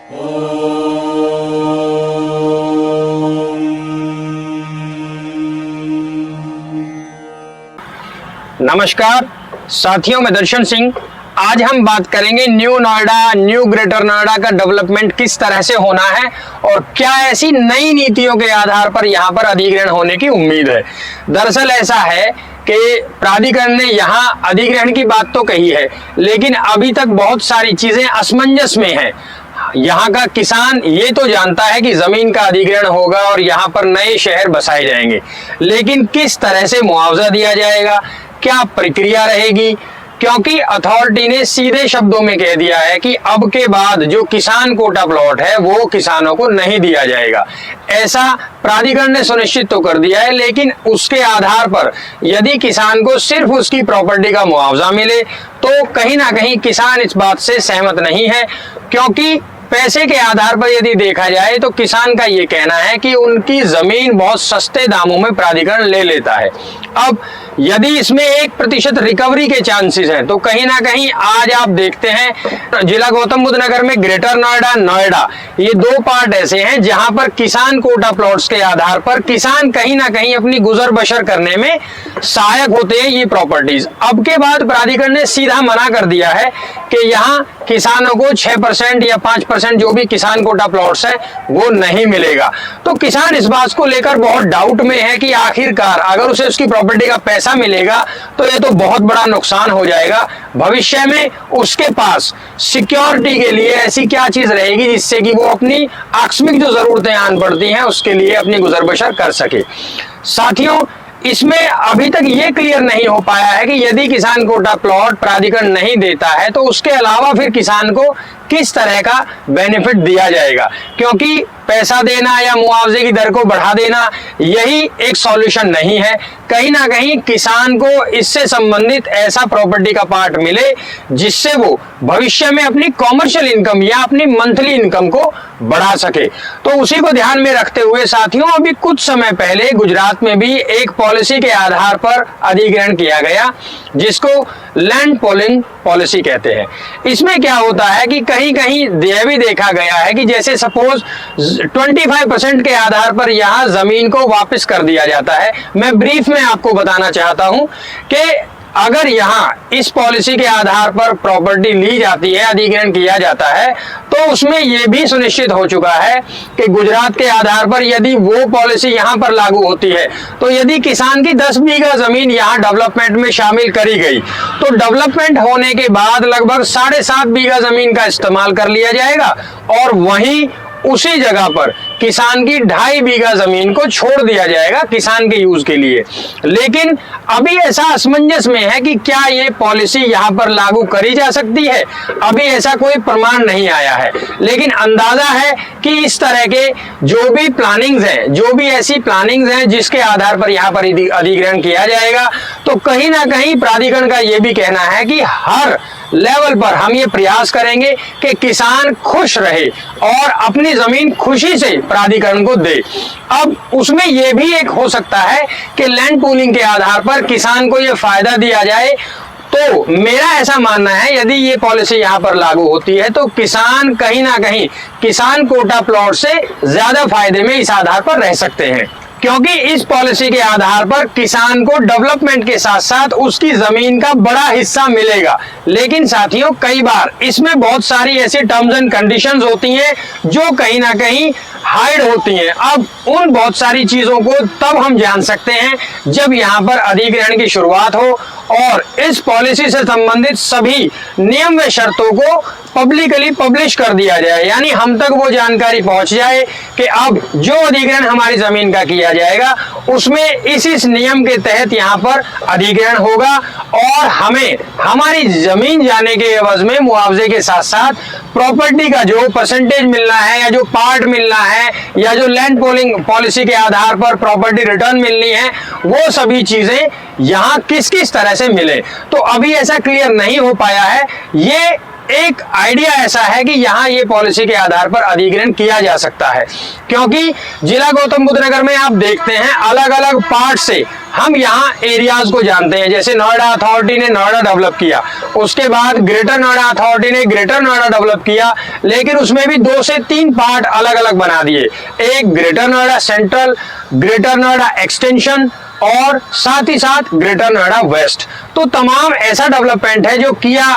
नमस्कार साथियों, मैं दर्शन सिंह। आज हम बात करेंगे new Noida, new greater Noida का डेवलपमेंट किस तरह से होना है और क्या ऐसी नई नीतियों के आधार पर यहाँ पर अधिग्रहण होने की उम्मीद है। दरअसल ऐसा है कि प्राधिकरण ने यहाँ अधिग्रहण की बात तो कही है, लेकिन अभी तक बहुत सारी चीजें असमंजस में हैं। यहाँ का किसान ये तो जानता है कि जमीन का अधिग्रहण होगा और यहाँ पर नए शहर बसाए जाएंगे, लेकिन किस तरह से मुआवजा दिया जाएगा, क्या प्रक्रिया रहेगी, क्योंकि अथॉरिटी ने सीधे शब्दों में कह दिया है कि अब के बाद जो किसान कोटा प्लॉट है वो किसानों को नहीं दिया जाएगा। ऐसा प्राधिकरण ने सुनिश्चित तो कर दिया है, लेकिन उसके आधार पर यदि किसान को सिर्फ उसकी प्रॉपर्टी का मुआवजा मिले तो कहीं ना कहीं किसान इस बात से सहमत नहीं है, क्योंकि पैसे के आधार पर यदि देखा जाए तो किसान का ये कहना है कि उनकी जमीन बहुत सस्ते दामों में प्राधिकरण ले लेता है। अब यदि इसमें 1% रिकवरी के चांसेस हैं तो कहीं ना कहीं आज आप देखते हैं जिला गौतम बुद्ध नगर में ग्रेटर नोएडा, नोएडा, ये दो पार्ट ऐसे हैं जहां पर किसान कोटा प्लॉट्स के आधार पर किसान कहीं ना कहीं अपनी गुजर बसर करने में सहायक होते हैं ये प्रॉपर्टीज। अब के बाद प्राधिकरण ने सीधा मना कर दिया है कि यहाँ किसानों को 6% या 5% जो भी किसान कोटा प्लॉट्स है वो नहीं मिलेगा। तो किसान इस बात को लेकर बहुत डाउट में है कि आखिरकार अगर उसे उसकी प्रॉपर्टी का पैसा मिलेगा तो ये तो बहुत बड़ा नुकसान हो जाएगा। भविष्य में उसके पास सिक्योरिटी के लिए ऐसी क्या चीज रहेगी जिससे कि वो अपनी आकस्मिक जो जरूरतें आन पड़ती हैं उसके लिए अपनी गुजर बसर कर सके। साथियों, इसमें अभी तक ये क्लियर नहीं हो पाया है कि यदि किसान कोटा प्लॉट प्राधिकरण नहीं देता है तो उसके अलावा फिर किसान को किस तरह का बेनिफिट दिया जाएगा, क्योंकि पैसा देना या मुआवजे की दर को बढ़ा देना यही एक सॉल्यूशन नहीं है। कहीं ना कहीं किसान को इससे संबंधित ऐसा प्रॉपर्टी का पार्ट मिले जिससे वो भविष्य में अपनी कॉमर्शियल इनकम या अपनी मंथली इनकम को बढ़ा सके। तो उसी को ध्यान में रखते हुए साथियों, अभी कुछ समय पहले गुजरात में भी एक पॉलिसी के आधार पर अधिग्रहण किया गया जिसको लैंड पूलिंग पॉलिसी कहते हैं। इसमें क्या होता है कि कहीं कहीं यह भी देखा गया है कि जैसे सपोज 25% के आधार पर यहाँ जमीन को वापस कर दिया जाता है। मैं ब्रीफ में आपको बताना चाहता हूं कि अगर यहाँ इस पॉलिसी के आधार पर प्रॉपर्टी ली जाती है, अधिग्रहण किया जाता है, तो उसमें यह भी सुनिश्चित हो चुका है कि गुजरात के आधार पर यदि वो पॉलिसी यहाँ पर लागू होती है तो यदि किसान की 10 बीघा जमीन यहाँ डेवलपमेंट में शामिल करी गई तो डेवलपमेंट होने के बाद लगभग 7.5 बीघा जमीन का इस्तेमाल कर लिया जाएगा और वहीं उसी जगह पर किसान की 2.5 बीघा जमीन को छोड़ दिया जाएगा किसान के यूज के लिए। लेकिन अभी ऐसा असमंजस में है कि क्या ये पॉलिसी यहाँ पर लागू करी जा सकती है। अभी ऐसा कोई प्रमाण नहीं आया है, लेकिन अंदाजा है कि इस तरह के जो भी प्लानिंग्स हैं, जो भी ऐसी प्लानिंग्स हैं जिसके आधार पर यहाँ पर अधिग्रहण किया जाएगा, तो कहीं ना कहीं प्राधिकरण का ये भी कहना है कि हर लेवल पर हम ये प्रयास करेंगे कि किसान खुश रहे और अपनी जमीन खुशी से प्राधिकरण को दे। अब उसमें यह भी एक हो सकता है कि लैंड पूलिंग के आधार पर किसान को यह फायदा दिया जाए। तो मेरा ऐसा मानना है यदि ये पॉलिसी यहाँ पर लागू होती है तो किसान कहीं ना कहीं किसान कोटा प्लॉट से ज्यादा फायदे में इस आधार पर रह सकते हैं, क्योंकि इस पॉलिसी के आधार पर किसान को डेवलपमेंट के साथ साथ उसकी जमीन का बड़ा हिस्सा मिलेगा। लेकिन साथियों, कई बार इसमें बहुत सारी ऐसी टर्म्स एंड कंडीशंस होती हैं जो कहीं ना कहीं हाइड होती हैं। अब उन बहुत सारी चीजों को तब हम जान सकते हैं जब यहाँ पर अधिग्रहण की शुरुआत हो और इस पॉलिसी से संबंधित सभी नियम व शर्तों को पब्लिकली पब्लिश कर दिया जाए, यानी हम तक वो जानकारी पहुंच जाए कि अब जो अधिग्रहण हमारी जमीन का किया जाएगा उसमें इस नियम के तहत यहाँ पर अधिग्रहण होगा और हमें हमारी जमीन जाने के एवज में मुआवजे के साथ साथ प्रॉपर्टी का जो परसेंटेज मिलना है या जो पार्ट मिलना है या जो लैंड पूलिंग पॉलिसी के आधार पर प्रॉपर्टी रिटर्न मिलनी है, वो सभी चीजें यहाँ किस किस तरह से मिले। तो अभी ऐसा क्लियर नहीं हो पाया है। ये एक आइडिया ऐसा है कि यहाँ ये पॉलिसी के आधार पर अधिग्रहण किया जा सकता है, क्योंकि जिला गौतम बुद्ध नगर में आप देखते हैं अलग अलग पार्ट से हम यहाँ एरियाज को जानते हैं। जैसे नोएडा अथॉरिटी ने नोएडा डेवलप किया, उसके बाद ग्रेटर नोएडा अथॉरिटी ने ग्रेटर नोएडा डेवलप किया, लेकिन उसमें भी 2 से 3 पार्ट अलग अलग बना दिए। एक greater Noida central, greater Noida extension और साथ ही साथ ग्रेटर नोएडा वेस्ट। तो तमाम ऐसा डेवलपमेंट है जो किया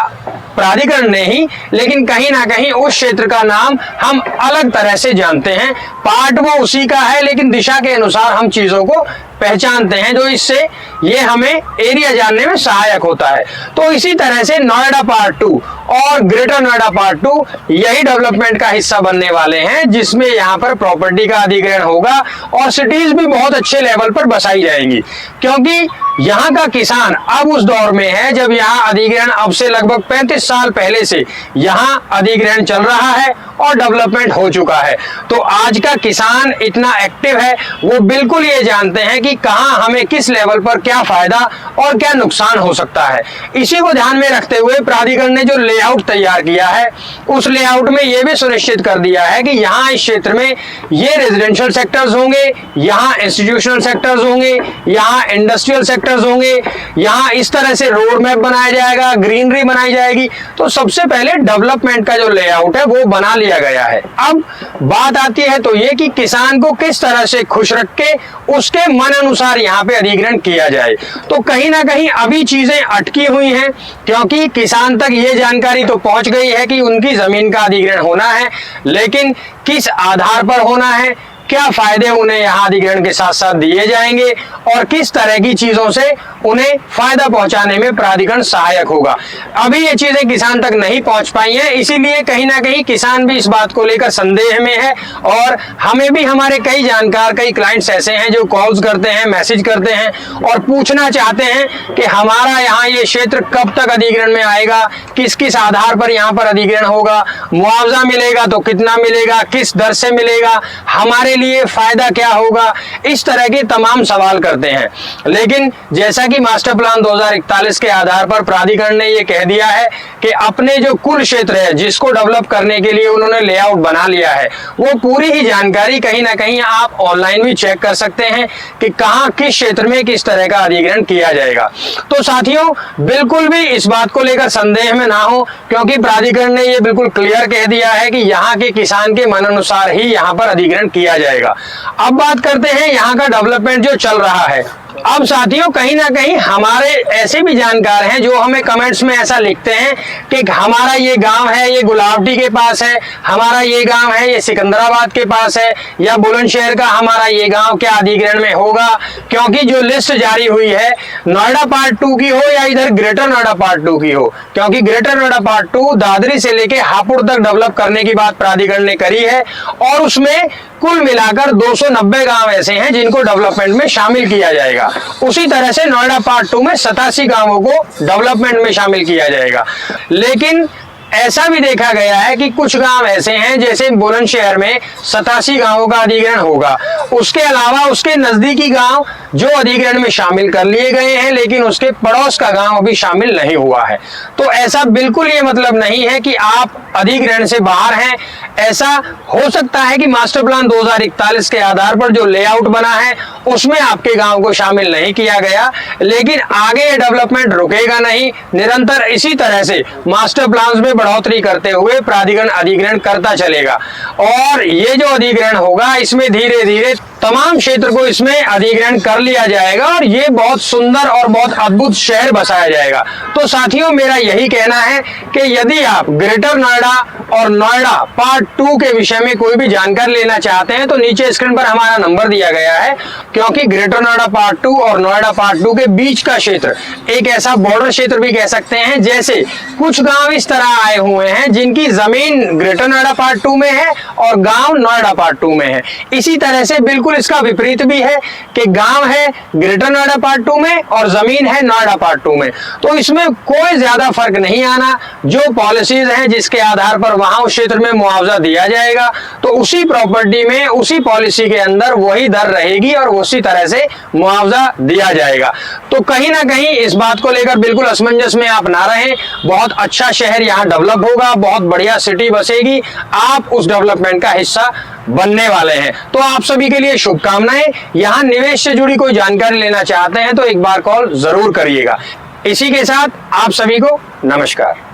प्राधिकरण ने ही, लेकिन कहीं ना कहीं उस क्षेत्र का नाम हम अलग तरह से जानते हैं। पार्ट वो उसी का है, लेकिन दिशा के अनुसार हम चीजों को पहचानते हैं, जो इससे ये हमें एरिया जानने में सहायक होता है। तो इसी तरह से नोएडा पार्ट 2 और ग्रेटर नोएडा पार्ट 2 यही डेवलपमेंट का हिस्सा बनने वाले हैं, जिसमें यहाँ पर प्रॉपर्टी का अधिग्रहण होगा और सिटीज भी बहुत अच्छे लेवल पर बसाई जाएंगी, क्योंकि यहाँ का किसान अब उस दौर में है जब यहाँ अधिग्रहण अब से लगभग 35 साल पहले से यहाँ अधिग्रहण चल रहा है और डेवलपमेंट हो चुका है। तो आज का किसान इतना एक्टिव है, वो बिल्कुल ये जानते हैं कि कहाँ हमें किस लेवल पर क्या फायदा और क्या नुकसान हो सकता है। इसी को ध्यान में रखते हुए प्राधिकरण ने जो लेआउट तैयार किया है, उस लेआउट में ये भी सुनिश्चित कर दिया है कि यहाँ इस क्षेत्र में ये रेजिडेंशियल सेक्टर्स होंगे, यहाँ इंस्टीट्यूशनल सेक्टर्स होंगे, यहाँ इंडस्ट्रियल सेक्टर्स होंगे, यहाँ इस तरह से रोड मैप बनाया जाएगा, ग्रीनरी बनाई जाएगी। तो सबसे पहले डेवलपमेंट का जो लेआउट है वो बना लिया गया है। अब बात आती है तो ये कि किसान को किस तरह से खुश रख के उसके मन अनुसार यहाँ पे अधिग्रहण किया जाए। तो कहीं ना कहीं अभी चीजें अटकी हुई हैं, क्योंकि किसान तक ये जानकारी तो पहुंच गई है कि उनकी जमीन का अधिग्रहण होना है, लेकिन किस आधार पर होना है, क्या फायदे उन्हें यहाँ अधिग्रहण के साथ साथ दिए जाएंगे और किस तरह की चीजों से उन्हें फायदा पहुंचाने में प्राधिकरण सहायक होगा, अभी ये चीजें किसान तक नहीं पहुंच पाई हैं। इसीलिए कहीं ना कहीं किसान भी इस बात को लेकर संदेह में है और हमें भी हमारे कई जानकार, कई क्लाइंट्स ऐसे हैं जो कॉल्स करते हैं, मैसेज करते हैं और पूछना चाहते हैं कि हमारा यहाँ ये क्षेत्र कब तक अधिग्रहण में आएगा, किस किस आधार पर यहाँ पर अधिग्रहण होगा, मुआवजा मिलेगा तो कितना मिलेगा, किस दर से मिलेगा, हमारे लिए फायदा क्या होगा, इस तरह के तमाम सवाल करते हैं। लेकिन जैसा कि मास्टर प्लान 2041 के आधार पर प्राधिकरण ने ये कह दिया है कि अपने जो कुल क्षेत्र है जिसको डेवलप करने के लिए उन्होंने लेआउट बना लिया है, वो पूरी ही जानकारी कहीं ना कहीं आप ऑनलाइन भी चेक कर सकते हैं कि कहां किस क्षेत्र में किस तरह का अधिग्रहण किया जाएगा। तो साथियों, बिल्कुल भी इस बात को लेकर संदेह में ना हो, क्योंकि प्राधिकरण ने ये बिल्कुल क्लियर कह दिया है कि यहाँ के किसान के मन अनुसार ही यहाँ पर अधिग्रहण किया जाएगा। अब बात करते हैं यहाँ का डेवलपमेंट जो चल रहा है। अब साथियों, कहीं ना कहीं हमारे ऐसे भी जानकार हैं जो हमें कमेंट्स में ऐसा लिखते हैं कि हमारा ये गांव है, ये गुलावटी के पास है, हमारा ये गांव है, ये सिकंदराबाद के पास है, या बुलंदशहर का हमारा ये गांव क्या अधिग्रहण में होगा, क्योंकि जो लिस्ट जारी हुई है नोएडा पार्ट 2 की हो या इधर ग्रेटर नोएडा पार्ट 2 की हो, क्योंकि ग्रेटर नोएडा पार्ट 2 दादरी से लेके हापुड़ तक डेवलप करने की बात प्राधिकरण ने करी है और उसमें कुल मिलाकर 290 गांव ऐसे हैं जिनको डेवलपमेंट में शामिल किया जाएगा। उसी तरह से नोएडा पार्ट 2 में 87 गांवों को डेवलपमेंट में शामिल किया जाएगा। लेकिन ऐसा भी देखा गया है कि कुछ गांव ऐसे हैं, जैसे बुलंदशहर में 87 गांवों का अधिग्रहण होगा, उसके अलावा उसके नजदीकी गांव जो अधिग्रहण में शामिल कर लिए गए हैं, लेकिन उसके पड़ोस का गांव अभी शामिल नहीं हुआ है। तो ऐसा बिल्कुल ये मतलब नहीं है कि आप अधिग्रहण से बाहर हैं। ऐसा हो सकता है कि मास्टर प्लान 2041 के आधार पर जो लेआउट बना है उसमें आपके गांव को शामिल नहीं किया गया, लेकिन आगे ये डेवलपमेंट रुकेगा नहीं। निरंतर इसी तरह से मास्टर प्लान में बढ़ोतरी करते हुए प्राधिकरण अधिग्रहण करता चलेगा और ये जो अधिग्रहण होगा इसमें धीरे धीरे तमाम क्षेत्र को इसमें अधिग्रहण कर लिया जाएगा और ये बहुत सुंदर और बहुत अद्भुत शहर बसाया जाएगा। तो साथियों, मेरा यही कहना है कि यदि आप ग्रेटर नोएडा और नोएडा पार्ट 2 के विषय में कोई भी जानकारी लेना चाहते हैं तो नीचे स्क्रीन पर हमारा नंबर दिया गया है, क्योंकि ग्रेटर नोएडा पार्ट 2 और नोएडा पार्ट 2 के बीच का क्षेत्र एक ऐसा बॉर्डर क्षेत्र भी कह सकते हैं। जैसे कुछ गांव इस तरह आए हुए हैं जिनकी जमीन ग्रेटर नोएडा पार्ट 2 में है और गांव नोएडा पार्ट 2 में है। इसी तरह से बिल्कुल बिल्कुल इसका विपरीत भी है कि गांव है ग्रेटर नोएडा पार्ट 2 में और जमीन है नोएडा पार्ट 2 में, तो इसमें कोई ज्यादा फर्क नहीं आना। जो पॉलिसीज हैं जिसके आधार पर वहां उस क्षेत्र में मुआवजा दिया जाएगा, तो उसी प्रॉपर्टी में उसी पॉलिसी के अंदर वही दर रहेगी और उसी तरह से मुआवजा दिया जाएगा। तो कहीं ना कहीं इस बात को लेकर बिल्कुल असमंजस में आप ना रहें। बहुत अच्छा शहर यहाँ डेवलप होगा, बहुत बढ़िया सिटी बसेगी, आप उस डेवलपमेंट का हिस्सा बनने वाले हैं। तो आप सभी के लिए शुभकामनाएं। यहाँ निवेश से जुड़ी कोई जानकारी लेना चाहते हैं तो एक बार कॉल जरूर करिएगा। इसी के साथ आप सभी को नमस्कार।